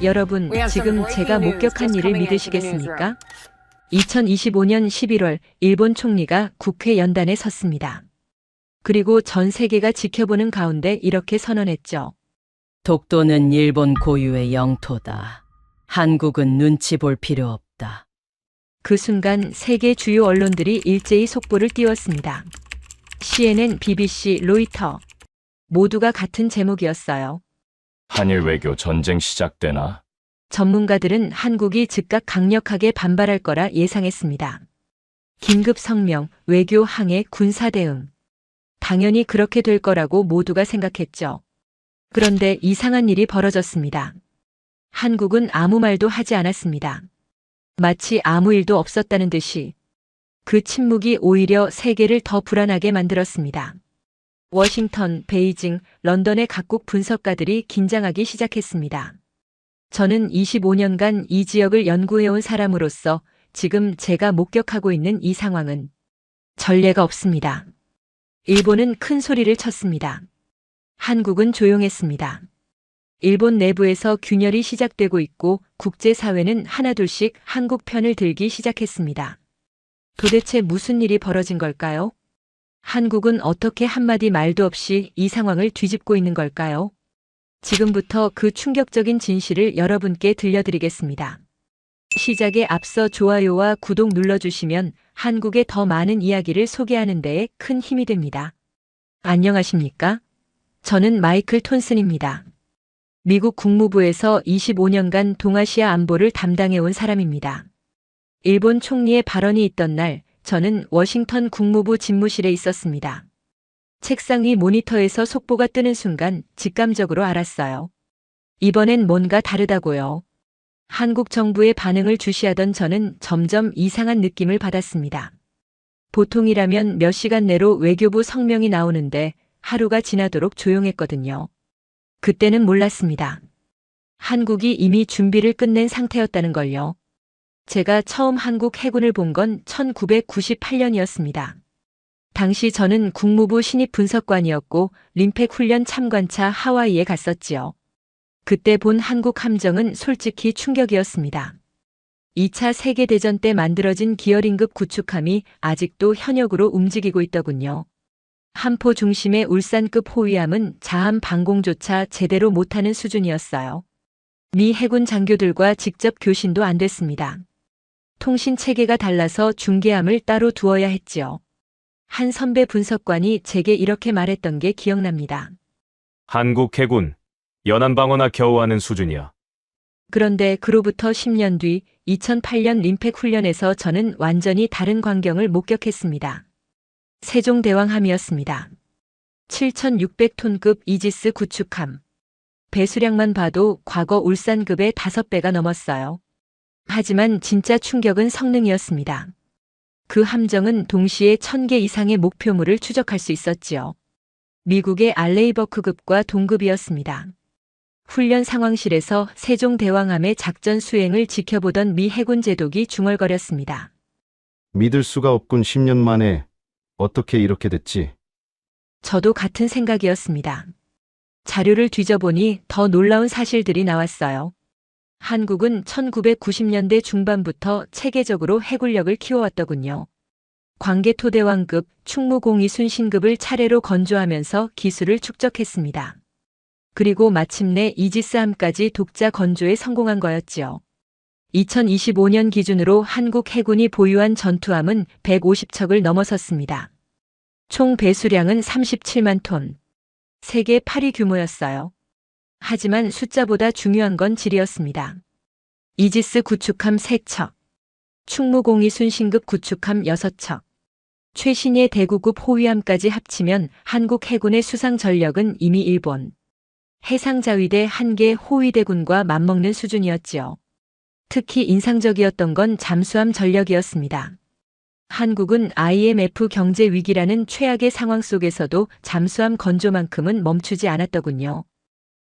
여러분, 지금 제가 목격한 일을 믿으시겠습니까? 2025년 11월 일본 총리가 국회 연단에 섰습니다. 그리고 전 세계가 지켜보는 가운데 이렇게 선언했죠. 독도는 일본 고유의 영토다. 한국은 눈치 볼 필요 없다. 그 순간 세계 주요 언론들이 일제히 속보를 띄웠습니다. CNN, BBC, 로이터 모두가 같은 제목이었어요. 한일 외교 전쟁 시작되나? 전문가들은 한국이 즉각 강력하게 반발할 거라 예상했습니다. 긴급 성명, 외교 항해, 군사 대응. 당연히 그렇게 될 거라고 모두가 생각했죠. 그런데 이상한 일이 벌어졌습니다. 한국은 아무 말도 하지 않았습니다. 마치 아무 일도 없었다는 듯이. 그 침묵이 오히려 세계를 더 불안하게 만들었습니다. 워싱턴, 베이징, 런던의 각국 분석가들이 긴장하기 시작했습니다. 저는 25년간 이 지역을 연구해온 사람으로서 지금 제가 목격하고 있는 이 상황은 전례가 없습니다. 일본은 큰 소리를 쳤습니다. 한국은 조용했습니다. 일본 내부에서 균열이 시작되고 있고 국제사회는 하나둘씩 한국 편을 들기 시작했습니다. 도대체 무슨 일이 벌어진 걸까요? 한국은 어떻게 한마디 말도 없이 이 상황을 뒤집고 있는 걸까요? 지금부터 그 충격적인 진실을 여러분께 들려드리겠습니다. 시작에 앞서 좋아요와 구독 눌러주시면 한국의 더 많은 이야기를 소개하는 데에 큰 힘이 됩니다. 안녕하십니까? 저는 마이클 톤슨입니다. 미국 국무부에서 25년간 동아시아 안보를 담당해온 사람입니다. 일본 총리의 발언이 있던 날, 저는 워싱턴 국무부 집무실에 있었습니다. 책상 위 모니터에서 속보가 뜨는 순간 직감적으로 알았어요. 이번엔 뭔가 다르다고요. 한국 정부의 반응을 주시하던 저는 점점 이상한 느낌을 받았습니다. 보통이라면 몇 시간 내로 외교부 성명이 나오는데 하루가 지나도록 조용했거든요. 그때는 몰랐습니다. 한국이 이미 준비를 끝낸 상태였다는 걸요. 제가 처음 한국 해군을 본 건 1998년이었습니다. 당시 저는 국무부 신입 분석관이었고 림팩 훈련 참관차 하와이에 갔었지요. 그때 본 한국 함정은 솔직히 충격이었습니다. 2차 세계대전 때 만들어진 기어링급 구축함이 아직도 현역으로 움직이고 있더군요. 함포 중심의 울산급 호위함은 자함 방공조차 제대로 못하는 수준이었어요. 미 해군 장교들과 직접 교신도 안 됐습니다. 통신 체계가 달라서 중계함을 따로 두어야 했지요. 한 선배 분석관이 제게 이렇게 말했던 게 기억납니다. 한국 해군, 연안방어나 겨우 하는 수준이야. 그런데 그로부터 10년 뒤 2008년 림팩 훈련에서 저는 완전히 다른 광경을 목격했습니다. 세종대왕함이었습니다. 7,600톤급 이지스 구축함. 배수량만 봐도 과거 울산급의 5배가 넘었어요. 하지만 진짜 충격은 성능이었습니다. 그 함정은 동시에 1000개 이상의 목표물을 추적할 수 있었지요. 미국의 알레이버크급과 동급이었습니다. 훈련 상황실에서 세종대왕함의 작전 수행을 지켜보던 미 해군 제독이 중얼거렸습니다. 믿을 수가 없군. 10년 만에 어떻게 이렇게 됐지? 저도 같은 생각이었습니다. 자료를 뒤져보니 더 놀라운 사실들이 나왔어요. 한국은 1990년대 중반부터 체계적으로 해군력을 키워왔더군요. 광개토대왕급, 충무공이 순신급을 차례로 건조하면서 기술을 축적했습니다. 그리고 마침내 이지스함까지 독자 건조에 성공한 거였지요. 2025년 기준으로 한국 해군이 보유한 전투함은 150척을 넘어섰습니다. 총 배수량은 37만 톤. 세계 8위 규모였어요. 하지만 숫자보다 중요한 건 질이었습니다. 이지스 구축함 3척, 충무공이 순신급 구축함 6척, 최신의 대구급 호위함까지 합치면 한국 해군의 수상 전력은 이미 일본 해상자위대 1개 호위대군과 맞먹는 수준이었지요. 특히 인상적이었던 건 잠수함 전력이었습니다. 한국은 IMF 경제 위기라는 최악의 상황 속에서도 잠수함 건조만큼은 멈추지 않았더군요.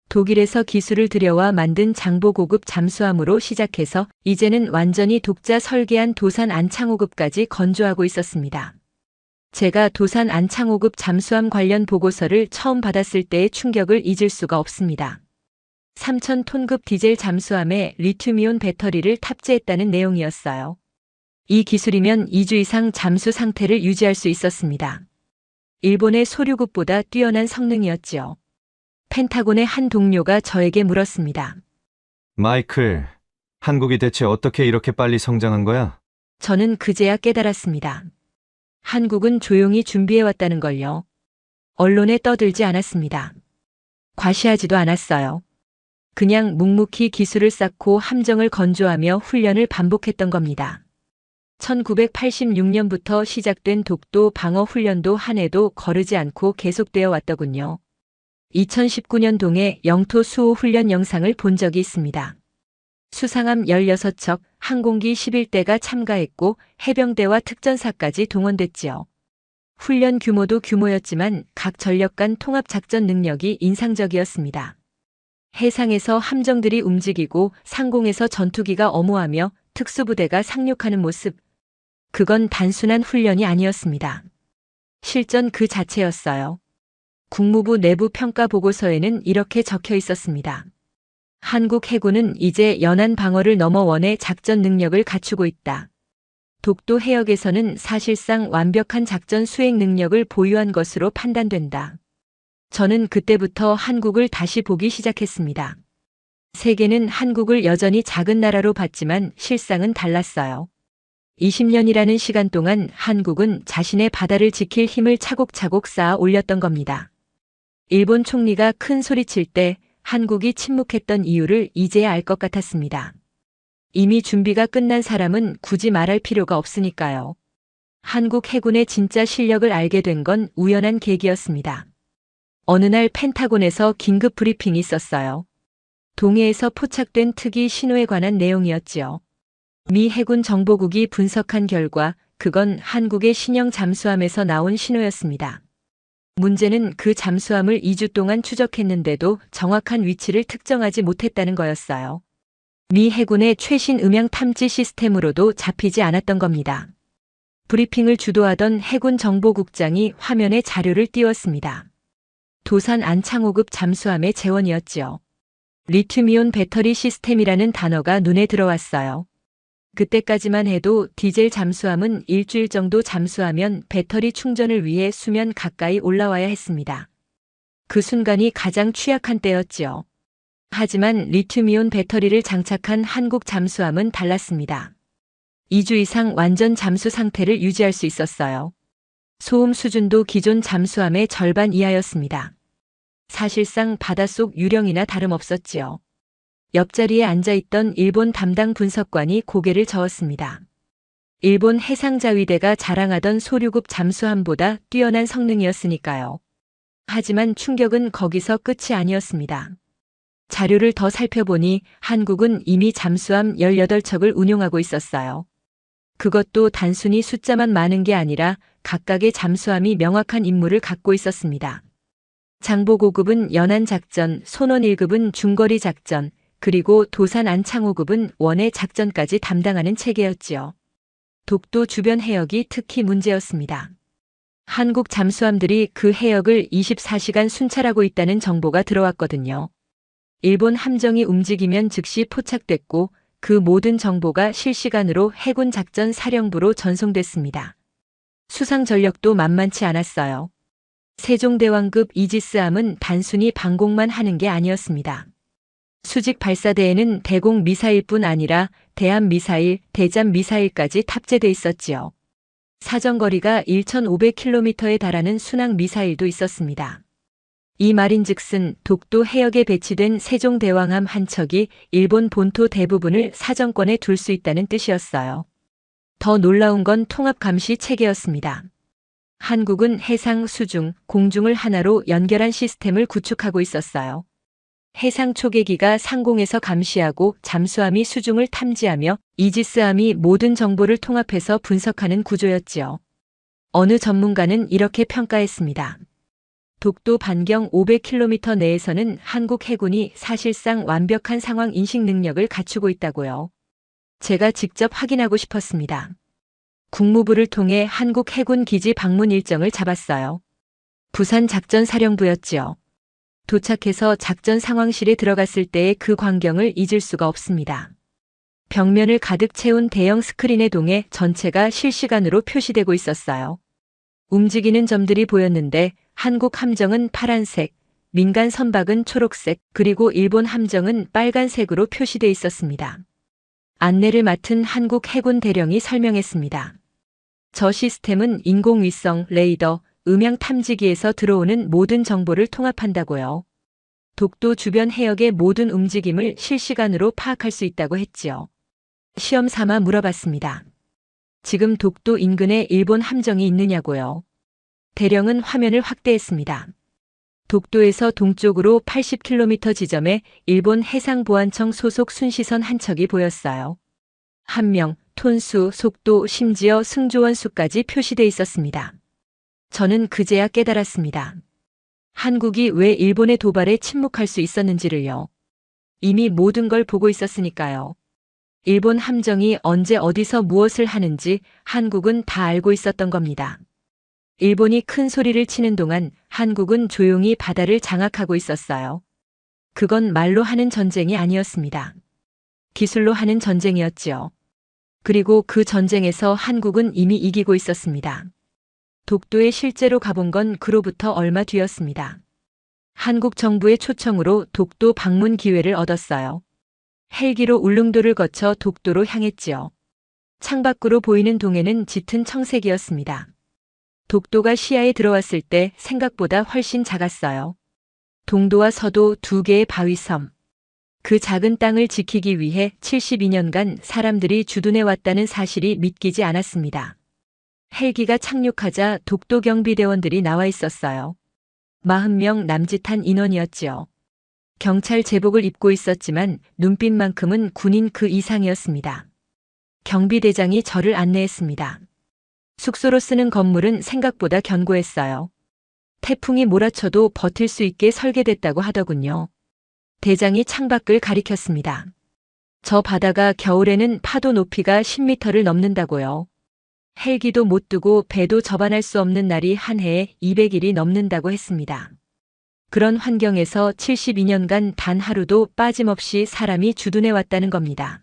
독일에서 기술을 들여와 만든 장보고급 잠수함으로 시작해서 이제는 완전히 독자 설계한 도산 안창호급까지 건조하고 있었습니다. 제가 도산 안창호급 잠수함 관련 보고서를 처음 받았을 때의 충격을 잊을 수가 없습니다. 3000톤급 디젤 잠수함에 리튬이온 배터리를 탑재했다는 내용이었어요. 이 기술이면 2주 이상 잠수 상태를 유지할 수 있었습니다. 일본의 소류급보다 뛰어난 성능이었지요. 펜타곤의 한 동료가 저에게 물었습니다. 마이클, 한국이 대체 어떻게 이렇게 빨리 성장한 거야? 저는 그제야 깨달았습니다. 한국은 조용히 준비해왔다는 걸요. 언론에 떠들지 않았습니다. 과시하지도 않았어요. 그냥 묵묵히 기술을 쌓고 함정을 건조하며 훈련을 반복했던 겁니다. 1986년부터 시작된 독도 방어 훈련도 한 해도 거르지 않고 계속되어 왔더군요. 2019년 동해 영토 수호 훈련 영상을 본 적이 있습니다. 수상함 16척, 항공기 11대가 참가했고 해병대와 특전사까지 동원됐지요. 훈련 규모도 규모였지만 각 전력 간 통합 작전 능력이 인상적이었습니다. 해상에서 함정들이 움직이고 상공에서 전투기가 엄호하며 특수부대가 상륙하는 모습. 그건 단순한 훈련이 아니었습니다. 실전 그 자체였어요. 국무부 내부 평가 보고서에는 이렇게 적혀 있었습니다. 한국 해군은 이제 연안 방어를 넘어 원의 작전 능력을 갖추고 있다. 독도 해역에서는 사실상 완벽한 작전 수행 능력을 보유한 것으로 판단된다. 저는 그때부터 한국을 다시 보기 시작했습니다. 세계는 한국을 여전히 작은 나라로 봤지만 실상은 달랐어요. 20년이라는 시간 동안 한국은 자신의 바다를 지킬 힘을 차곡차곡 쌓아 올렸던 겁니다. 일본 총리가 큰 소리칠 때 한국이 침묵했던 이유를 이제야 알 것 같았습니다. 이미 준비가 끝난 사람은 굳이 말할 필요가 없으니까요. 한국 해군의 진짜 실력을 알게 된 건 우연한 계기였습니다. 어느 날 펜타곤에서 긴급 브리핑이 있었어요. 동해에서 포착된 특이 신호에 관한 내용이었지요. 미 해군 정보국이 분석한 결과 그건 한국의 신형 잠수함에서 나온 신호였습니다. 문제는 그 잠수함을 2주 동안 추적했는데도 정확한 위치를 특정하지 못했다는 거였어요. 미 해군의 최신 음향 탐지 시스템으로도 잡히지 않았던 겁니다. 브리핑을 주도하던 해군 정보국장이 화면에 자료를 띄웠습니다. 도산 안창호급 잠수함의 재원이었지요. 리튬이온 배터리 시스템이라는 단어가 눈에 들어왔어요. 그때까지만 해도 디젤 잠수함은 일주일 정도 잠수하면 배터리 충전을 위해 수면 가까이 올라와야 했습니다. 그 순간이 가장 취약한 때였지요. 하지만 리튬이온 배터리를 장착한 한국 잠수함은 달랐습니다. 2주 이상 완전 잠수 상태를 유지할 수 있었어요. 소음 수준도 기존 잠수함의 절반 이하였습니다. 사실상 바닷속 유령이나 다름없었지요. 옆자리에 앉아있던 일본 담당 분석관이 고개를 저었습니다. 일본 해상자위대가 자랑하던 소류급 잠수함보다 뛰어난 성능이었으니까요. 하지만 충격은 거기서 끝이 아니었습니다. 자료를 더 살펴보니 한국은 이미 잠수함 18척을 운용하고 있었어요. 그것도 단순히 숫자만 많은 게 아니라 각각의 잠수함이 명확한 임무를 갖고 있었습니다. 장보고급은 연안작전, 손원 1급은 중거리 작전, 그리고 도산 안창호급은 원해 작전까지 담당하는 체계였지요. 독도 주변 해역이 특히 문제였습니다. 한국 잠수함들이 그 해역을 24시간 순찰하고 있다는 정보가 들어왔거든요. 일본 함정이 움직이면 즉시 포착됐고 그 모든 정보가 실시간으로 해군 작전 사령부로 전송됐습니다. 수상 전력도 만만치 않았어요. 세종대왕급 이지스함은 단순히 방공만 하는 게 아니었습니다. 수직 발사대에는 대공 미사일뿐 아니라 대함 미사일, 대잠 미사일까지 탑재돼 있었지요. 사정거리가 1,500km에 달하는 순항 미사일도 있었습니다. 이 말인즉슨 독도 해역에 배치된 세종대왕함 한 척이 일본 본토 대부분을 사정권에 둘 수 있다는 뜻이었어요. 더 놀라운 건 통합 감시 체계였습니다. 한국은 해상, 수중, 공중을 하나로 연결한 시스템을 구축하고 있었어요. 해상 초계기가 상공에서 감시하고 잠수함이 수중을 탐지하며 이지스함이 모든 정보를 통합해서 분석하는 구조였지요. 어느 전문가는 이렇게 평가했습니다. 독도 반경 500km 내에서는 한국 해군이 사실상 완벽한 상황 인식 능력을 갖추고 있다고요. 제가 직접 확인하고 싶었습니다. 국무부를 통해 한국 해군 기지 방문 일정을 잡았어요. 부산 작전사령부였지요. 도착해서 작전 상황실에 들어갔을 때의 그 광경을 잊을 수가 없습니다. 벽면을 가득 채운 대형 스크린의 동에 전체가 실시간으로 표시되고 있었어요. 움직이는 점들이 보였는데 한국 함정은 파란색, 민간 선박은 초록색, 그리고 일본 함정은 빨간색으로 표시돼 있었습니다. 안내를 맡은 한국 해군 대령이 설명했습니다. 저 시스템은 인공위성, 레이더, 음향 탐지기에서 들어오는 모든 정보를 통합한다고요. 독도 주변 해역의 모든 움직임을 실시간으로 파악할 수 있다고 했지요. 시험 삼아 물어봤습니다. 지금 독도 인근에 일본 함정이 있느냐고요. 대령은 화면을 확대했습니다. 독도에서 동쪽으로 80km 지점에 일본 해상보안청 소속 순시선 한 척이 보였어요. 함명, 톤수, 속도, 심지어 승조원 수까지 표시돼 있었습니다. 저는 그제야 깨달았습니다. 한국이 왜 일본의 도발에 침묵할 수 있었는지를요. 이미 모든 걸 보고 있었으니까요. 일본 함정이 언제 어디서 무엇을 하는지 한국은 다 알고 있었던 겁니다. 일본이 큰 소리를 치는 동안 한국은 조용히 바다를 장악하고 있었어요. 그건 말로 하는 전쟁이 아니었습니다. 기술로 하는 전쟁이었지요. 그리고 그 전쟁에서 한국은 이미 이기고 있었습니다. 독도에 실제로 가본 건 그로부터 얼마 뒤였습니다. 한국 정부의 초청으로 독도 방문 기회를 얻었어요. 헬기로 울릉도를 거쳐 독도로 향했지요. 창밖으로 보이는 동해는 짙은 청색이었습니다. 독도가 시야에 들어왔을 때 생각보다 훨씬 작았어요. 동도와 서도 두 개의 바위섬. 그 작은 땅을 지키기 위해 72년간 사람들이 주둔해 왔다는 사실이 믿기지 않았습니다. 헬기가 착륙하자 독도 경비대원들이 나와 있었어요. 40명 남짓한 인원이었지요. 경찰 제복을 입고 있었지만 눈빛만큼은 군인 그 이상이었습니다. 경비대장이 저를 안내했습니다. 숙소로 쓰는 건물은 생각보다 견고했어요. 태풍이 몰아쳐도 버틸 수 있게 설계됐다고 하더군요. 대장이 창밖을 가리켰습니다. 저 바다가 겨울에는 파도 높이가 10m를 넘는다고요. 헬기도 못 뜨고 배도 접안할 수 없는 날이 한 해에 200일이 넘는다고 했습니다. 그런 환경에서 72년간 단 하루도 빠짐없이 사람이 주둔해 왔다는 겁니다.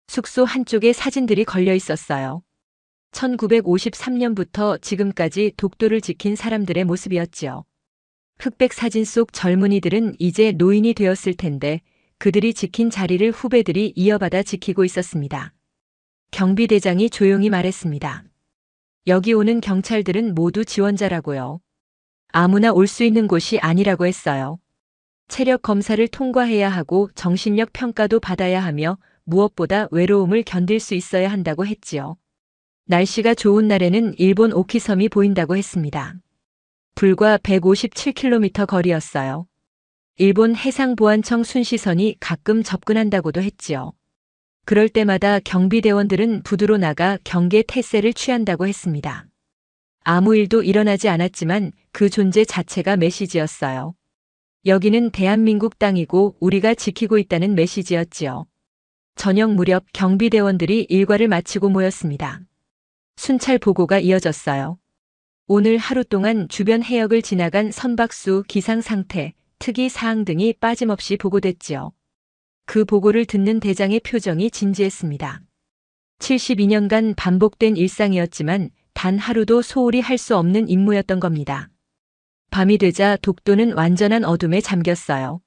숙소 한쪽에 사진들이 걸려 있었어요. 1953년부터 지금까지 독도를 지킨 사람들의 모습이었지요. 흑백 사진 속 젊은이들은 이제 노인이 되었을 텐데 그들이 지킨 자리를 후배들이 이어받아 지키고 있었습니다. 경비대장이 조용히 말했습니다. 여기 오는 경찰들은 모두 지원자라고요. 아무나 올 수 있는 곳이 아니라고 했어요. 체력 검사를 통과해야 하고 정신력 평가도 받아야 하며 무엇보다 외로움을 견딜 수 있어야 한다고 했지요. 날씨가 좋은 날에는 일본 오키섬이 보인다고 했습니다. 불과 157km 거리였어요. 일본 해상보안청 순시선이 가끔 접근한다고도 했지요. 그럴 때마다 경비대원들은 부두로 나가 경계 태세를 취한다고 했습니다. 아무 일도 일어나지 않았지만 그 존재 자체가 메시지였어요. 여기는 대한민국 땅이고 우리가 지키고 있다는 메시지였지요. 저녁 무렵 경비대원들이 일과를 마치고 모였습니다. 순찰 보고가 이어졌어요. 오늘 하루 동안 주변 해역을 지나간 선박수, 기상 상태, 특이 사항 등이 빠짐없이 보고됐지요. 그 보고를 듣는 대장의 표정이 진지했습니다. 72년간 반복된 일상이었지만 단 하루도 소홀히 할 수 없는 임무였던 겁니다. 밤이 되자 독도는 완전한 어둠에 잠겼어요.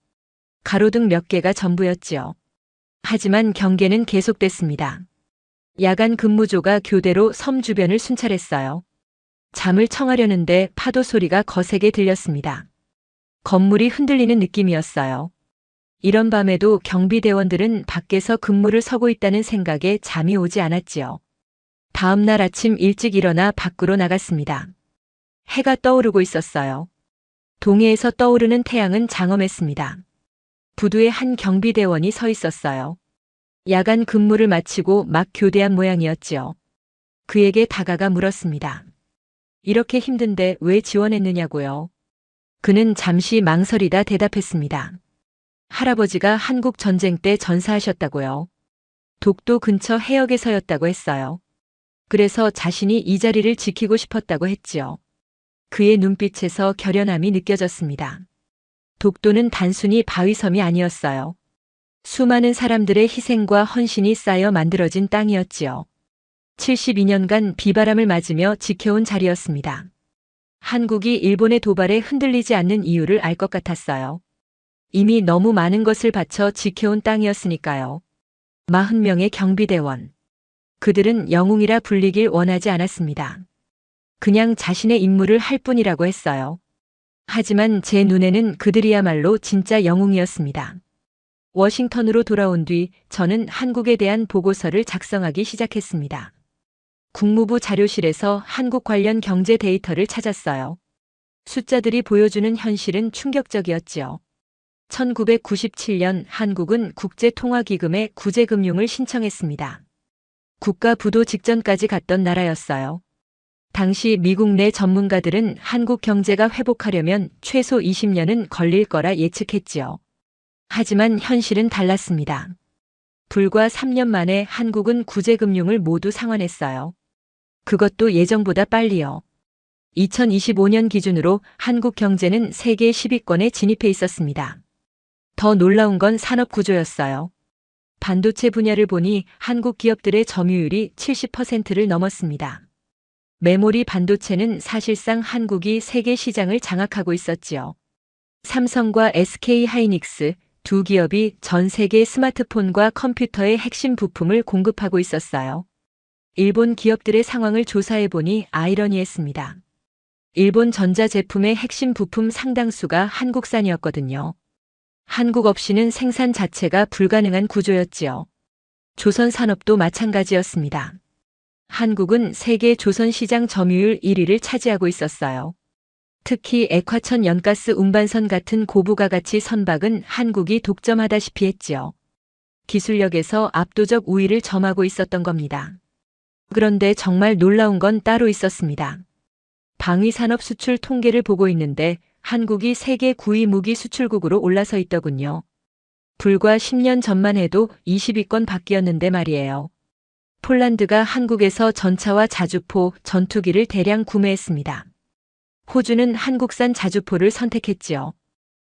가로등 몇 개가 전부였지요. 하지만 경계는 계속됐습니다. 야간 근무조가 교대로 섬 주변을 순찰했어요. 잠을 청하려는데 파도 소리가 거세게 들렸습니다. 건물이 흔들리는 느낌이었어요. 이런 밤에도 경비대원들은 밖에서 근무를 서고 있다는 생각에 잠이 오지 않았지요. 다음 날 아침 일찍 일어나 밖으로 나갔습니다. 해가 떠오르고 있었어요. 동해에서 떠오르는 태양은 장엄했습니다. 부두에 한 경비대원이 서 있었어요. 야간 근무를 마치고 막 교대한 모양이었지요. 그에게 다가가 물었습니다. 이렇게 힘든데 왜 지원했느냐고요. 그는 잠시 망설이다 대답했습니다. 할아버지가 한국 전쟁 때 전사하셨다고요. 독도 근처 해역에서였다고 했어요. 그래서 자신이 이 자리를 지키고 싶었다고 했지요. 그의 눈빛에서 결연함이 느껴졌습니다. 독도는 단순히 바위섬이 아니었어요. 수많은 사람들의 희생과 헌신이 쌓여 만들어진 땅이었지요. 72년간 비바람을 맞으며 지켜온 자리였습니다. 한국이 일본의 도발에 흔들리지 않는 이유를 알 것 같았어요. 이미 너무 많은 것을 바쳐 지켜온 땅이었으니까요. 40명의 경비대원. 그들은 영웅이라 불리길 원하지 않았습니다. 그냥 자신의 임무를 할 뿐이라고 했어요. 하지만 제 눈에는 그들이야말로 진짜 영웅이었습니다. 워싱턴으로 돌아온 뒤 저는 한국에 대한 보고서를 작성하기 시작했습니다. 국무부 자료실에서 한국 관련 경제 데이터를 찾았어요. 숫자들이 보여주는 현실은 충격적이었지요. 1997년 한국은 국제통화기금에 구제금융을 신청했습니다. 국가 부도 직전까지 갔던 나라였어요. 당시 미국 내 전문가들은 한국 경제가 회복하려면 최소 20년은 걸릴 거라 예측했지요. 하지만 현실은 달랐습니다. 불과 3년 만에 한국은 구제금융을 모두 상환했어요. 그것도 예정보다 빨리요. 2025년 기준으로 한국 경제는 세계 10위권에 진입해 있었습니다. 더 놀라운 건 산업 구조였어요. 반도체 분야를 보니 한국 기업들의 점유율이 70%를 넘었습니다. 메모리 반도체는 사실상 한국이 세계 시장을 장악하고 있었지요. 삼성과 SK 하이닉스 두 기업이 전 세계 스마트폰과 컴퓨터의 핵심 부품을 공급하고 있었어요. 일본 기업들의 상황을 조사해 보니 아이러니했습니다. 일본 전자제품의 핵심 부품 상당수가 한국산이었거든요. 한국 없이는 생산 자체가 불가능한 구조였지요. 조선 산업도 마찬가지였습니다. 한국은 세계 조선 시장 점유율 1위를 차지하고 있었어요. 특히 액화천 연가스 운반선 같은 고부가 가치 선박은 한국이 독점하다시피 했지요. 기술력에서 압도적 우위를 점하고 있었던 겁니다. 그런데 정말 놀라운 건 따로 있었습니다. 방위산업 수출 통계를 보고 있는데 한국이 세계 9위 무기 수출국으로 올라서 있더군요. 불과 10년 전만 해도 20위권 밖이었는데 말이에요. 폴란드가 한국에서 전차와 자주포, 전투기를 대량 구매했습니다. 호주는 한국산 자주포를 선택했지요.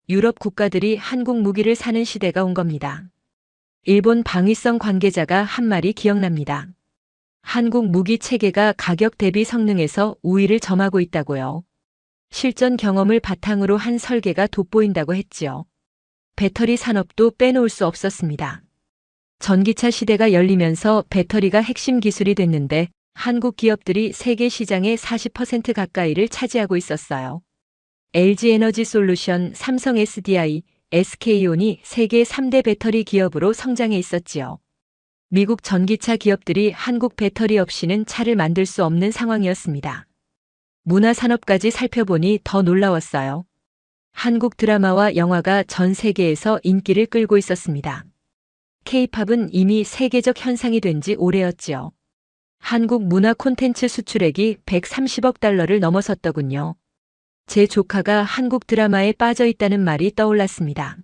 유럽 국가들이 한국 무기를 사는 시대가 온 겁니다. 일본 방위성 관계자가 한 말이 기억납니다. 한국 무기 체계가 가격 대비 성능에서 우위를 점하고 있다고요. 실전 경험을 바탕으로 한 설계가 돋보인다고 했지요. 배터리 산업도 빼놓을 수 없었습니다. 전기차 시대가 열리면서 배터리가 핵심 기술이 됐는데 한국 기업들이 세계 시장의 40% 가까이를 차지하고 있었어요. LG에너지솔루션, 삼성 SDI, SK온이 세계 3대 배터리 기업으로 성장해 있었지요. 미국 전기차 기업들이 한국 배터리 없이는 차를 만들 수 없는 상황이었습니다. 문화산업까지 살펴보니 더 놀라웠어요. 한국 드라마와 영화가 전 세계에서 인기를 끌고 있었습니다. K-팝은 이미 세계적 현상이 된 지 오래였지요. 한국 문화 콘텐츠 수출액이 130억 달러를 넘어섰더군요. 제 조카가 한국 드라마에 빠져 있다는 말이 떠올랐습니다.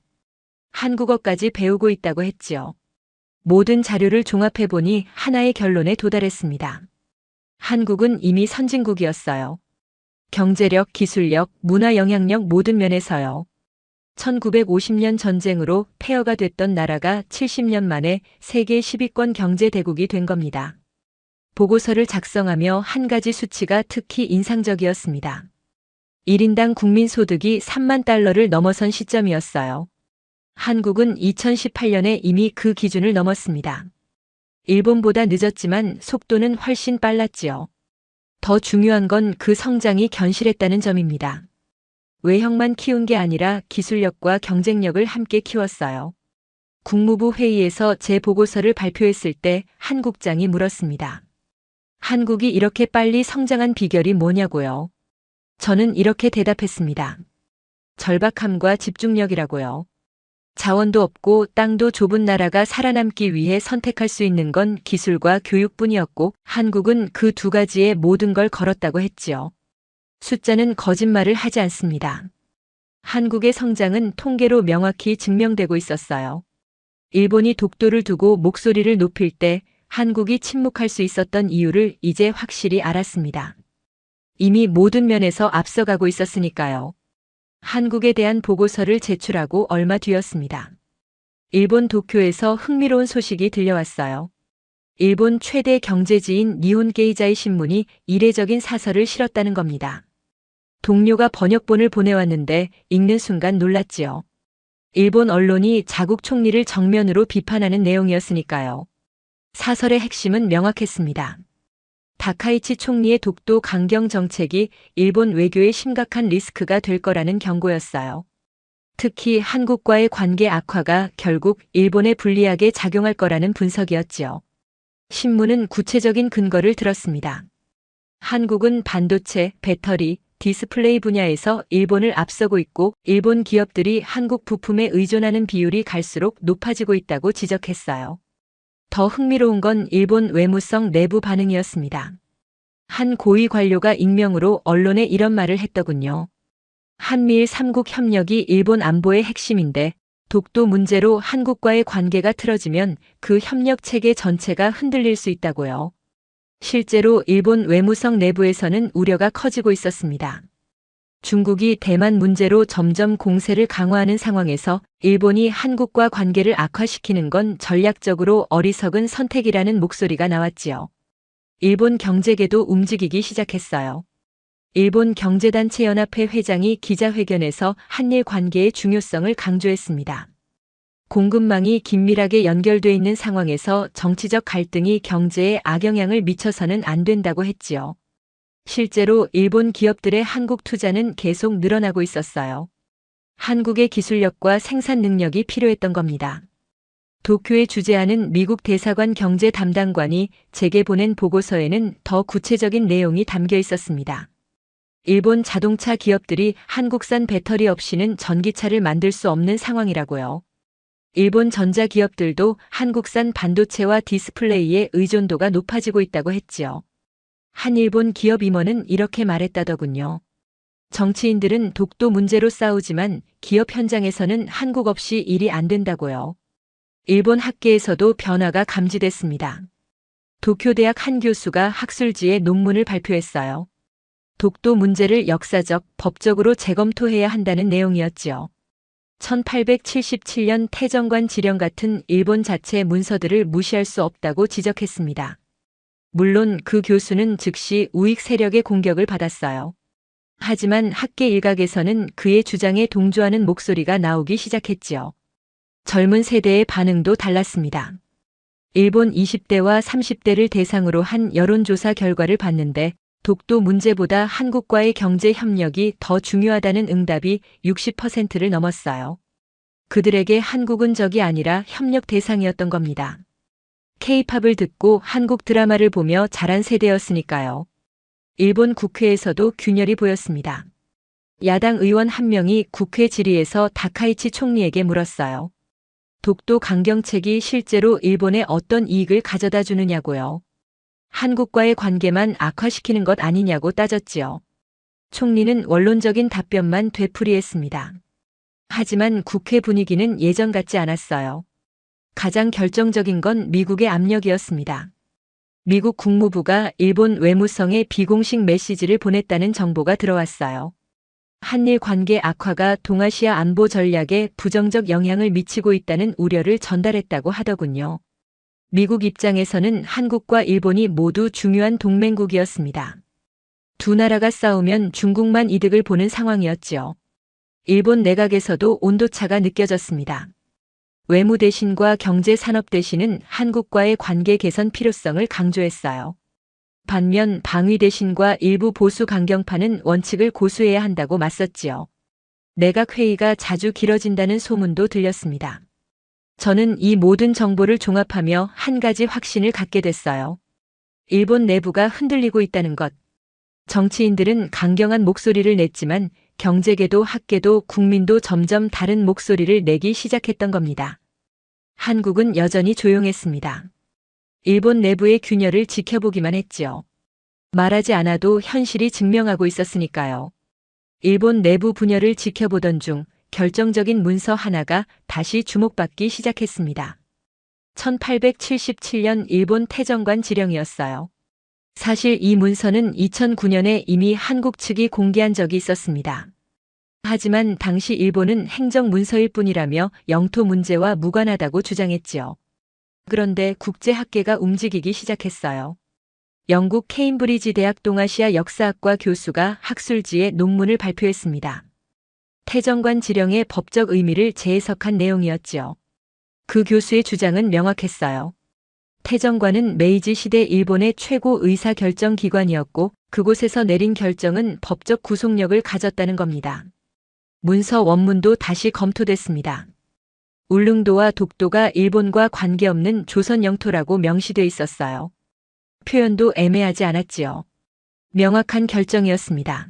한국어까지 배우고 있다고 했지요. 모든 자료를 종합해보니 하나의 결론에 도달했습니다. 한국은 이미 선진국이었어요. 경제력, 기술력, 문화 영향력 모든 면에서요. 1950년 전쟁으로 폐허가 됐던 나라가 70년 만에 세계 10위권 경제대국이 된 겁니다. 보고서를 작성하며 한 가지 수치가 특히 인상적이었습니다. 1인당 국민소득이 3만 달러를 넘어선 시점이었어요. 한국은 2018년에 이미 그 기준을 넘었습니다. 일본보다 늦었지만 속도는 훨씬 빨랐지요. 더 중요한 건 그 성장이 견실했다는 점입니다. 외형만 키운 게 아니라 기술력과 경쟁력을 함께 키웠어요. 국무부 회의에서 제 보고서를 발표했을 때 한 국장이 물었습니다. 한국이 이렇게 빨리 성장한 비결이 뭐냐고요? 저는 이렇게 대답했습니다. 절박함과 집중력이라고요. 자원도 없고 땅도 좁은 나라가 살아남기 위해 선택할 수 있는 건 기술과 교육뿐이었고 한국은 그 두 가지에 모든 걸 걸었다고 했지요. 숫자는 거짓말을 하지 않습니다. 한국의 성장은 통계로 명확히 증명되고 있었어요. 일본이 독도를 두고 목소리를 높일 때 한국이 침묵할 수 있었던 이유를 이제 확실히 알았습니다. 이미 모든 면에서 앞서가고 있었으니까요. 한국에 대한 보고서를 제출하고 얼마 뒤였습니다. 일본 도쿄에서 흥미로운 소식이 들려왔어요. 일본 최대 경제지인 니혼 게이자이 신문이 이례적인 사설을 실었다는 겁니다. 동료가 번역본을 보내왔는데 읽는 순간 놀랐지요. 일본 언론이 자국 총리를 정면으로 비판하는 내용이었으니까요. 사설의 핵심은 명확했습니다. 다카이치 총리의 독도 강경 정책이 일본 외교에 심각한 리스크가 될 거라는 경고였어요. 특히 한국과의 관계 악화가 결국 일본에 불리하게 작용할 거라는 분석이었지요. 신문은 구체적인 근거를 들었습니다. 한국은 반도체, 배터리, 디스플레이 분야에서 일본을 앞서고 있고 일본 기업들이 한국 부품에 의존하는 비율이 갈수록 높아지고 있다고 지적했어요. 더 흥미로운 건 일본 외무성 내부 반응이었습니다. 한 고위 관료가 익명으로 언론에 이런 말을 했더군요. 한미일 3국 협력이 일본 안보의 핵심인데 독도 문제로 한국과의 관계가 틀어지면 그 협력 체계 전체가 흔들릴 수 있다고요. 실제로 일본 외무성 내부에서는 우려가 커지고 있었습니다. 중국이 대만 문제로 점점 공세를 강화하는 상황에서 일본이 한국과 관계를 악화시키는 건 전략적으로 어리석은 선택이라는 목소리가 나왔지요. 일본 경제계도 움직이기 시작했어요. 일본 경제단체 연합회 회장이 기자회견에서 한일 관계의 중요성을 강조했습니다. 공급망이 긴밀하게 연결돼 있는 상황에서 정치적 갈등이 경제에 악영향을 미쳐서는 안 된다고 했지요. 실제로 일본 기업들의 한국 투자는 계속 늘어나고 있었어요. 한국의 기술력과 생산 능력이 필요했던 겁니다. 도쿄에 주재하는 미국 대사관 경제 담당관이 제게 보낸 보고서에는 더 구체적인 내용이 담겨 있었습니다. 일본 자동차 기업들이 한국산 배터리 없이는 전기차를 만들 수 없는 상황이라고요. 일본 전자기업들도 한국산 반도체와 디스플레이의 의존도가 높아지고 있다고 했지요. 한 일본 기업 임원은 이렇게 말했다더군요. 정치인들은 독도 문제로 싸우지만 기업 현장에서는 한국 없이 일이 안 된다고요. 일본 학계에서도 변화가 감지됐습니다. 도쿄대학 한 교수가 학술지에 논문을 발표했어요. 독도 문제를 역사적, 법적으로 재검토해야 한다는 내용이었지요. 1877년 태정관 지령 같은 일본 자체 문서들을 무시할 수 없다고 지적했습니다. 물론 그 교수는 즉시 우익 세력의 공격을 받았어요. 하지만 학계 일각에서는 그의 주장에 동조하는 목소리가 나오기 시작했지요. 젊은 세대의 반응도 달랐습니다. 일본 20대와 30대를 대상으로 한 여론조사 결과를 봤는데 독도 문제보다 한국과의 경제 협력이 더 중요하다는 응답이 60%를 넘었어요. 그들에게 한국은 적이 아니라 협력 대상이었던 겁니다. K-팝을 듣고 한국 드라마를 보며 자란 세대였으니까요. 일본 국회에서도 균열이 보였습니다. 야당 의원 한 명이 국회 질의에서 다카이치 총리에게 물었어요. 독도 강경책이 실제로 일본에 어떤 이익을 가져다 주느냐고요. 한국과의 관계만 악화시키는 것 아니냐고 따졌지요. 총리는 원론적인 답변만 되풀이했습니다. 하지만 국회 분위기는 예전 같지 않았어요. 가장 결정적인 건 미국의 압력이었습니다. 미국 국무부가 일본 외무성에 비공식 메시지를 보냈다는 정보가 들어왔어요. 한일 관계 악화가 동아시아 안보 전략에 부정적 영향을 미치고 있다는 우려를 전달했다고 하더군요. 미국 입장에서는 한국과 일본이 모두 중요한 동맹국이었습니다. 두 나라가 싸우면 중국만 이득을 보는 상황이었지요. 일본 내각에서도 온도차가 느껴졌습니다. 외무대신과 경제산업대신은 한국과의 관계 개선 필요성을 강조했어요. 반면 방위대신과 일부 보수 강경파는 원칙을 고수해야 한다고 맞섰지요. 내각회의가 자주 길어진다는 소문도 들렸습니다. 저는 이 모든 정보를 종합하며 한 가지 확신을 갖게 됐어요. 일본 내부가 흔들리고 있다는 것. 정치인들은 강경한 목소리를 냈지만 경제계도 학계도 국민도 점점 다른 목소리를 내기 시작했던 겁니다. 한국은 여전히 조용했습니다. 일본 내부의 균열을 지켜보기만 했지요. 말하지 않아도 현실이 증명하고 있었으니까요. 일본 내부 분열을 지켜보던 중 결정적인 문서 하나가 다시 주목받기 시작했습니다. 1877년 일본 태정관 지령이었어요. 사실 이 문서는 2009년에 이미 한국 측이 공개한 적이 있었습니다. 하지만 당시 일본은 행정 문서일 뿐이라며 영토 문제와 무관하다고 주장했지요. 그런데 국제학계가 움직이기 시작했어요. 영국 케임브리지 대학 동아시아 역사학과 교수가 학술지에 논문을 발표했습니다. 태정관 지령의 법적 의미를 재해석한 내용이었지요. 그 교수의 주장은 명확했어요. 태정관은 메이지 시대 일본의 최고 의사 결정 기관이었고 그곳에서 내린 결정은 법적 구속력을 가졌다는 겁니다. 문서 원문도 다시 검토됐습니다. 울릉도와 독도가 일본과 관계없는 조선 영토라고 명시돼 있었어요. 표현도 애매하지 않았지요. 명확한 결정이었습니다.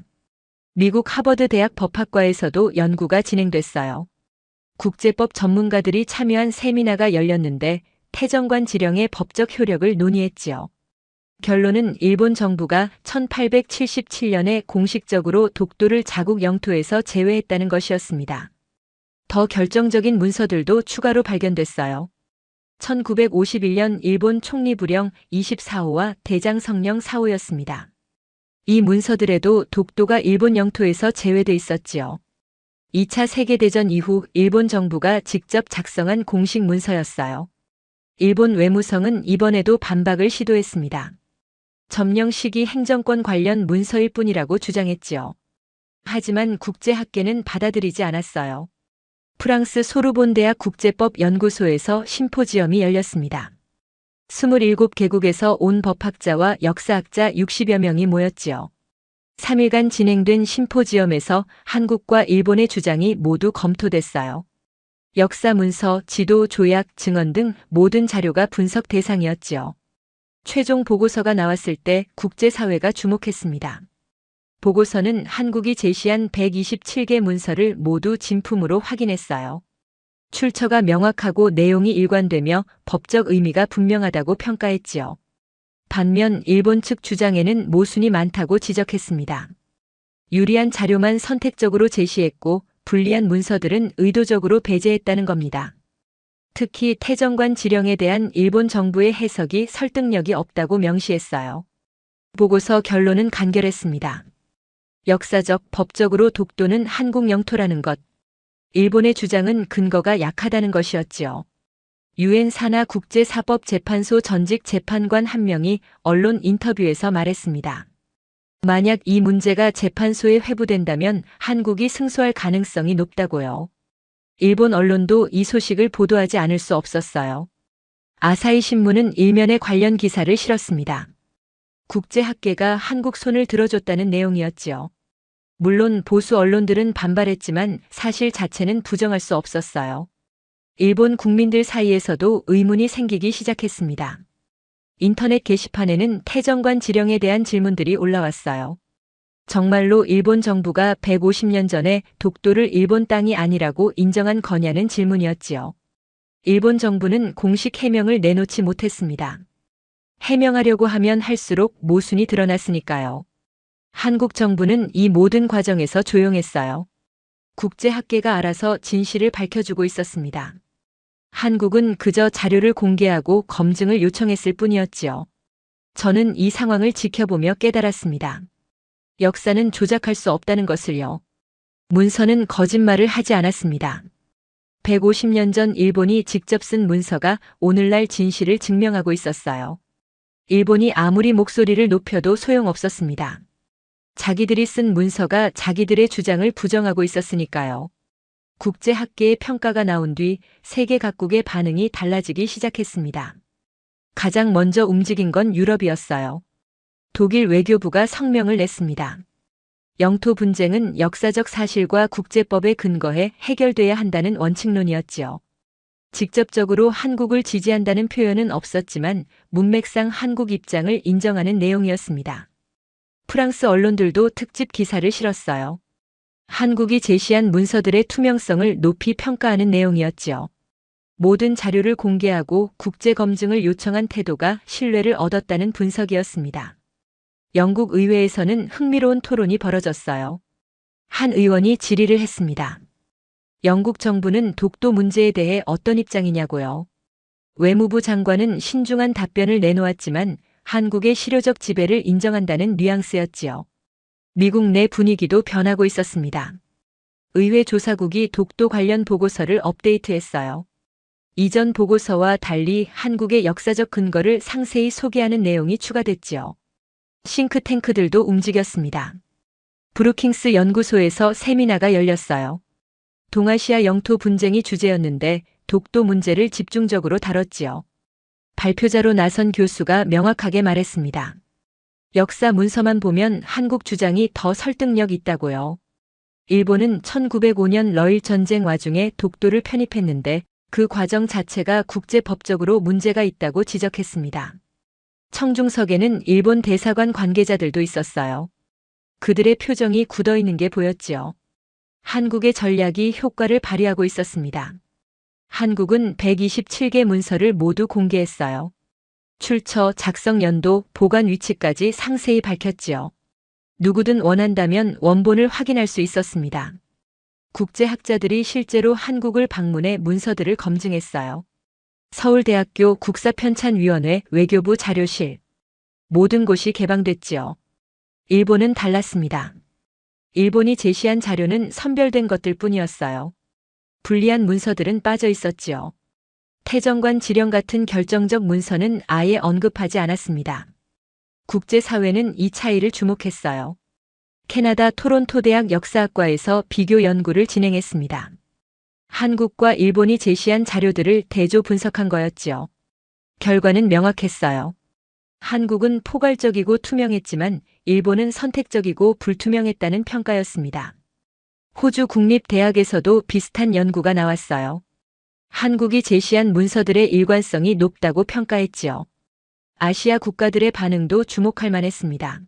미국 하버드 대학 법학과에서도 연구가 진행됐어요. 국제법 전문가들이 참여한 세미나가 열렸는데 태정관 지령의 법적 효력을 논의했지요. 결론은 일본 정부가 1877년에 공식적으로 독도를 자국 영토에서 제외했다는 것이었습니다. 더 결정적인 문서들도 추가로 발견됐어요. 1951년 일본 총리부령 24호와 대장성령 4호였습니다. 이 문서들에도 독도가 일본 영토에서 제외돼 있었지요. 2차 세계대전 이후 일본 정부가 직접 작성한 공식 문서였어요. 일본 외무성은 이번에도 반박을 시도했습니다. 점령 시기 행정권 관련 문서일 뿐이라고 주장했지요. 하지만 국제학계는 받아들이지 않았어요. 프랑스 소르본 대학 국제법 연구소에서 심포지엄이 열렸습니다. 27개국에서 온 법학자와 역사학자 60여 명이 모였지요. 3일간 진행된 심포지엄에서 한국과 일본의 주장이 모두 검토됐어요. 역사 문서, 지도, 조약, 증언 등 모든 자료가 분석 대상이었지요. 최종 보고서가 나왔을 때 국제사회가 주목했습니다. 보고서는 한국이 제시한 127개 문서를 모두 진품으로 확인했어요. 출처가 명확하고 내용이 일관되며 법적 의미가 분명하다고 평가했지요. 반면 일본 측 주장에는 모순이 많다고 지적했습니다. 유리한 자료만 선택적으로 제시했고 불리한 문서들은 의도적으로 배제했다는 겁니다. 특히 태정관 지령에 대한 일본 정부의 해석이 설득력이 없다고 명시했어요. 보고서 결론은 간결했습니다. 역사적, 법적으로 독도는 한국 영토라는 것. 일본의 주장은 근거가 약하다는 것이었지요. 유엔 산하 국제사법재판소 전직 재판관 한 명이 언론 인터뷰에서 말했습니다. 만약 이 문제가 재판소에 회부된다면 한국이 승소할 가능성이 높다고요. 일본 언론도 이 소식을 보도하지 않을 수 없었어요. 아사히 신문은 일면에 관련 기사를 실었습니다. 국제학계가 한국 손을 들어줬다는 내용이었지요. 물론 보수 언론들은 반발했지만 사실 자체는 부정할 수 없었어요. 일본 국민들 사이에서도 의문이 생기기 시작했습니다. 인터넷 게시판에는 태정관 지령에 대한 질문들이 올라왔어요. 정말로 일본 정부가 150년 전에 독도를 일본 땅이 아니라고 인정한 거냐는 질문이었지요. 일본 정부는 공식 해명을 내놓지 못했습니다. 해명하려고 하면 할수록 모순이 드러났으니까요. 한국 정부는 이 모든 과정에서 조용했어요. 국제학계가 알아서 진실을 밝혀주고 있었습니다. 한국은 그저 자료를 공개하고 검증을 요청했을 뿐이었지요. 저는 이 상황을 지켜보며 깨달았습니다. 역사는 조작할 수 없다는 것을요. 문서는 거짓말을 하지 않았습니다. 150년 전 일본이 직접 쓴 문서가 오늘날 진실을 증명하고 있었어요. 일본이 아무리 목소리를 높여도 소용없었습니다. 자기들이 쓴 문서가 자기들의 주장을 부정하고 있었으니까요. 국제학계의 평가가 나온 뒤 세계 각국의 반응이 달라지기 시작했습니다. 가장 먼저 움직인 건 유럽이었어요. 독일 외교부가 성명을 냈습니다. 영토 분쟁은 역사적 사실과 국제법에 근거해 해결돼야 한다는 원칙론이었지요. 직접적으로 한국을 지지한다는 표현은 없었지만 문맥상 한국 입장을 인정하는 내용이었습니다. 프랑스 언론들도 특집 기사를 실었어요. 한국이 제시한 문서들의 투명성을 높이 평가하는 내용이었지요. 모든 자료를 공개하고 국제 검증을 요청한 태도가 신뢰를 얻었다는 분석이었습니다. 영국 의회에서는 흥미로운 토론이 벌어졌어요. 한 의원이 질의를 했습니다. 영국 정부는 독도 문제에 대해 어떤 입장이냐고요. 외무부 장관은 신중한 답변을 내놓았지만 한국의 실효적 지배를 인정한다는 뉘앙스였지요. 미국 내 분위기도 변하고 있었습니다. 의회 조사국이 독도 관련 보고서를 업데이트했어요. 이전 보고서와 달리 한국의 역사적 근거를 상세히 소개하는 내용이 추가됐지요. 싱크탱크들도 움직였습니다. 브루킹스 연구소에서 세미나가 열렸어요. 동아시아 영토 분쟁이 주제였는데 독도 문제를 집중적으로 다뤘지요. 발표자로 나선 교수가 명확하게 말했습니다. 역사 문서만 보면 한국 주장이 더 설득력 있다고요. 일본은 1905년 러일 전쟁 와중에 독도를 편입했는데 그 과정 자체가 국제법적으로 문제가 있다고 지적했습니다. 청중석에는 일본 대사관 관계자들도 있었어요. 그들의 표정이 굳어있는 게 보였지요. 한국의 전략이 효과를 발휘하고 있었습니다. 한국은 127개 문서를 모두 공개했어요. 출처, 작성 연도, 보관 위치까지 상세히 밝혔지요. 누구든 원한다면 원본을 확인할 수 있었습니다. 국제학자들이 실제로 한국을 방문해 문서들을 검증했어요. 서울대학교 국사편찬위원회 외교부 자료실. 모든 곳이 개방됐지요. 일본은 달랐습니다. 일본이 제시한 자료는 선별된 것들 뿐이었어요. 불리한 문서들은 빠져 있었지요. 태정관 지령 같은 결정적 문서는 아예 언급하지 않았습니다. 국제사회는 이 차이를 주목했어요. 캐나다 토론토 대학 역사학과에서 비교 연구를 진행했습니다. 한국과 일본이 제시한 자료들을 대조 분석한 거였지요. 결과는 명확했어요. 한국은 포괄적이고 투명했지만 일본은 선택적이고 불투명했다는 평가였습니다. 호주 국립대학에서도 비슷한 연구가 나왔어요. 한국이 제시한 문서들의 일관성이 높다고 평가했지요. 아시아 국가들의 반응도 주목할 만했습니다.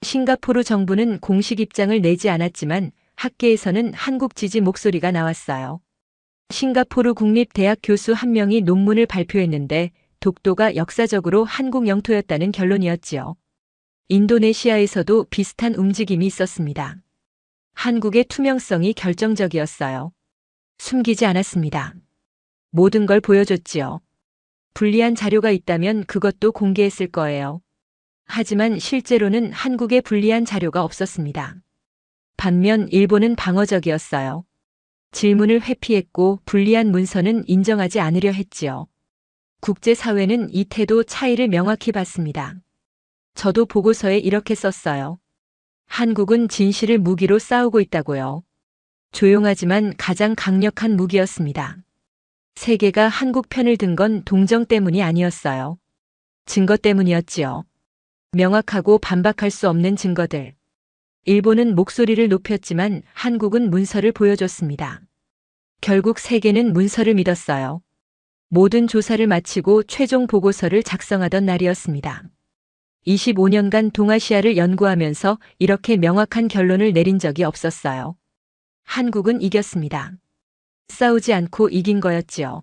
싱가포르 정부는 공식 입장을 내지 않았지만 학계에서는 한국 지지 목소리가 나왔어요. 싱가포르 국립대학 교수 한 명이 논문을 발표했는데 독도가 역사적으로 한국 영토였다는 결론이었지요. 인도네시아에서도 비슷한 움직임이 있었습니다. 한국의 투명성이 결정적이었어요. 숨기지 않았습니다. 모든 걸 보여줬지요. 불리한 자료가 있다면 그것도 공개했을 거예요. 하지만 실제로는 한국에 불리한 자료가 없었습니다. 반면 일본은 방어적이었어요. 질문을 회피했고 불리한 문서는 인정하지 않으려 했지요. 국제사회는 이 태도 차이를 명확히 봤습니다. 저도 보고서에 이렇게 썼어요. 한국은 진실을 무기로 싸우고 있다고요. 조용하지만 가장 강력한 무기였습니다. 세계가 한국 편을 든 건 동정 때문이 아니었어요. 증거 때문이었지요. 명확하고 반박할 수 없는 증거들. 일본은 목소리를 높였지만 한국은 문서를 보여줬습니다. 결국 세계는 문서를 믿었어요. 모든 조사를 마치고 최종 보고서를 작성하던 날이었습니다. 25년간 동아시아를 연구하면서 이렇게 명확한 결론을 내린 적이 없었어요. 한국은 이겼습니다. 싸우지 않고 이긴 거였지요.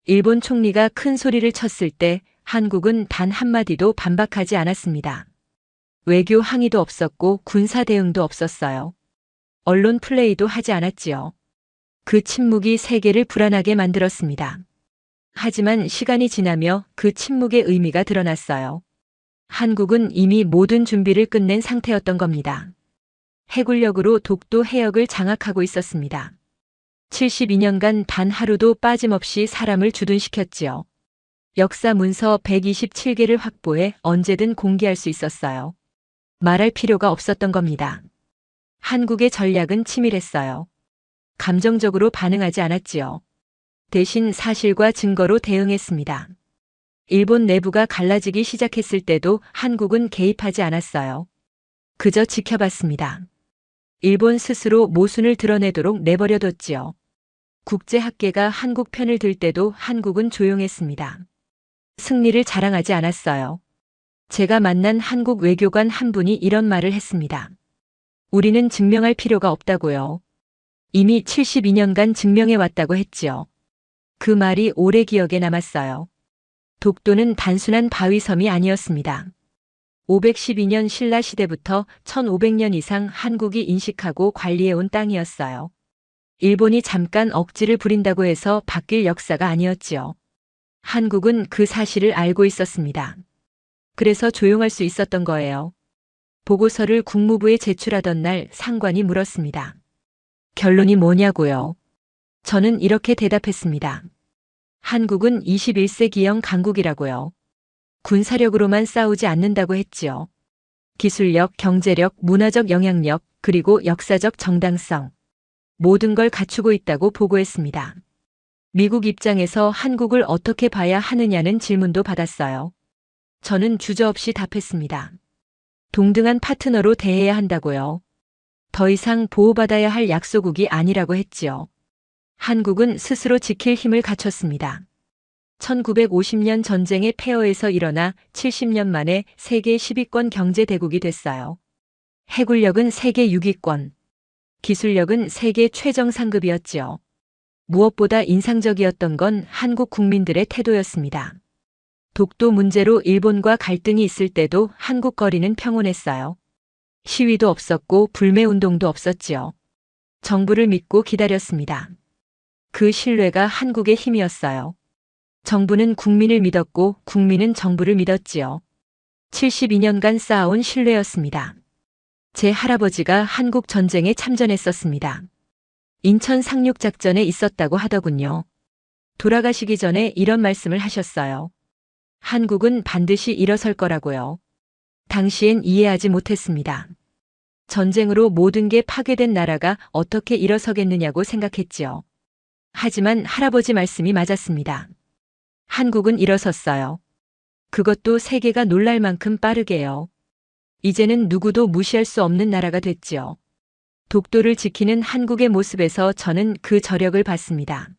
일본 총리가 큰 소리를 쳤을 때 한국은 단 한마디도 반박하지 않았습니다. 외교 항의도 없었고 군사 대응도 없었어요. 언론 플레이도 하지 않았지요. 그 침묵이 세계를 불안하게 만들었습니다. 하지만 시간이 지나며 그 침묵의 의미가 드러났어요. 한국은 이미 모든 준비를 끝낸 상태였던 겁니다. 해군력으로 독도 해역을 장악하고 있었습니다. 72년간 단 하루도 빠짐없이 사람을 주둔시켰지요. 역사 문서 127개를 확보해 언제든 공개할 수 있었어요. 말할 필요가 없었던 겁니다. 한국의 전략은 치밀했어요. 감정적으로 반응하지 않았지요. 대신 사실과 증거로 대응했습니다. 일본 내부가 갈라지기 시작했을 때도 한국은 개입하지 않았어요. 그저 지켜봤습니다. 일본 스스로 모순을 드러내도록 내버려뒀지요. 국제학계가 한국 편을 들 때도 한국은 조용했습니다. 승리를 자랑하지 않았어요. 제가 만난 한국 외교관 한 분이 이런 말을 했습니다. 우리는 증명할 필요가 없다고요. 이미 72년간 증명해 왔다고 했지요. 그 말이 오래 기억에 남았어요. 독도는 단순한 바위섬이 아니었습니다. 512년 신라 시대부터 1500년 이상 한국이 인식하고 관리해온 땅이었어요. 일본이 잠깐 억지를 부린다고 해서 바뀔 역사가 아니었지요. 한국은 그 사실을 알고 있었습니다. 그래서 조용할 수 있었던 거예요. 보고서를 국무부에 제출하던 날 상관이 물었습니다. 결론이 뭐냐고요? 저는 이렇게 대답했습니다. 한국은 21세기형 강국이라고요. 군사력으로만 싸우지 않는다고 했지요. 기술력, 경제력, 문화적 영향력, 그리고 역사적 정당성. 모든 걸 갖추고 있다고 보고했습니다. 미국 입장에서 한국을 어떻게 봐야 하느냐는 질문도 받았어요. 저는 주저없이 답했습니다. 동등한 파트너로 대해야 한다고요. 더 이상 보호받아야 할 약소국이 아니라고 했지요. 한국은 스스로 지킬 힘을 갖췄습니다. 1950년 전쟁의 폐허에서 일어나 70년 만에 세계 10위권 경제대국이 됐어요. 해군력은 세계 6위권, 기술력은 세계 최정상급이었지요. 무엇보다 인상적이었던 건 한국 국민들의 태도였습니다. 독도 문제로 일본과 갈등이 있을 때도 한국 거리는 평온했어요. 시위도 없었고 불매운동도 없었지요. 정부를 믿고 기다렸습니다. 그 신뢰가 한국의 힘이었어요. 정부는 국민을 믿었고 국민은 정부를 믿었지요. 72년간 쌓아온 신뢰였습니다. 제 할아버지가 한국 전쟁에 참전했었습니다. 인천 상륙작전에 있었다고 하더군요. 돌아가시기 전에 이런 말씀을 하셨어요. 한국은 반드시 일어설 거라고요. 당시엔 이해하지 못했습니다. 전쟁으로 모든 게 파괴된 나라가 어떻게 일어서겠느냐고 생각했지요. 하지만 할아버지 말씀이 맞았습니다. 한국은 일어섰어요. 그것도 세계가 놀랄 만큼 빠르게요. 이제는 누구도 무시할 수 없는 나라가 됐지요. 독도를 지키는 한국의 모습에서 저는 그 저력을 봤습니다.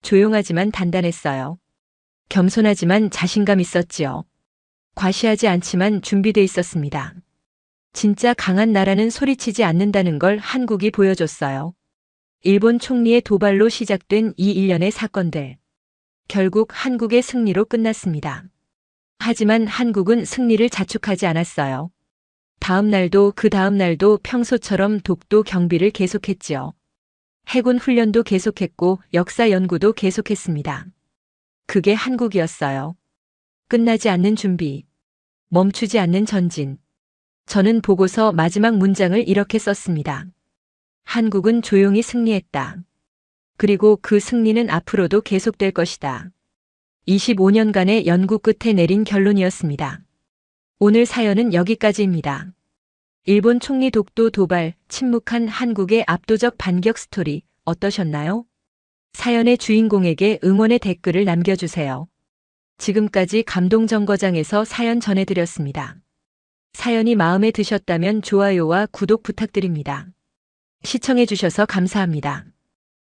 조용하지만 단단했어요. 겸손하지만 자신감 있었지요. 과시하지 않지만 준비돼 있었습니다. 진짜 강한 나라는 소리치지 않는다는 걸 한국이 보여줬어요. 일본 총리의 도발로 시작된 이 일련의 사건들. 결국 한국의 승리로 끝났습니다. 하지만 한국은 승리를 자축하지 않았어요. 다음 날도 그 다음 날도 평소처럼 독도 경비를 계속했지요. 해군 훈련도 계속했고 역사 연구도 계속했습니다. 그게 한국이었어요. 끝나지 않는 준비, 멈추지 않는 전진. 저는 보고서 마지막 문장을 이렇게 썼습니다. 한국은 조용히 승리했다. 그리고 그 승리는 앞으로도 계속될 것이다. 25년간의 연구 끝에 내린 결론이었습니다. 오늘 사연은 여기까지입니다. 일본 총리 독도 도발, 침묵한 한국의 압도적 반격 스토리 어떠셨나요? 사연의 주인공에게 응원의 댓글을 남겨주세요. 지금까지 감동정거장에서 사연 전해드렸습니다. 사연이 마음에 드셨다면 좋아요와 구독 부탁드립니다. 시청해주셔서 감사합니다.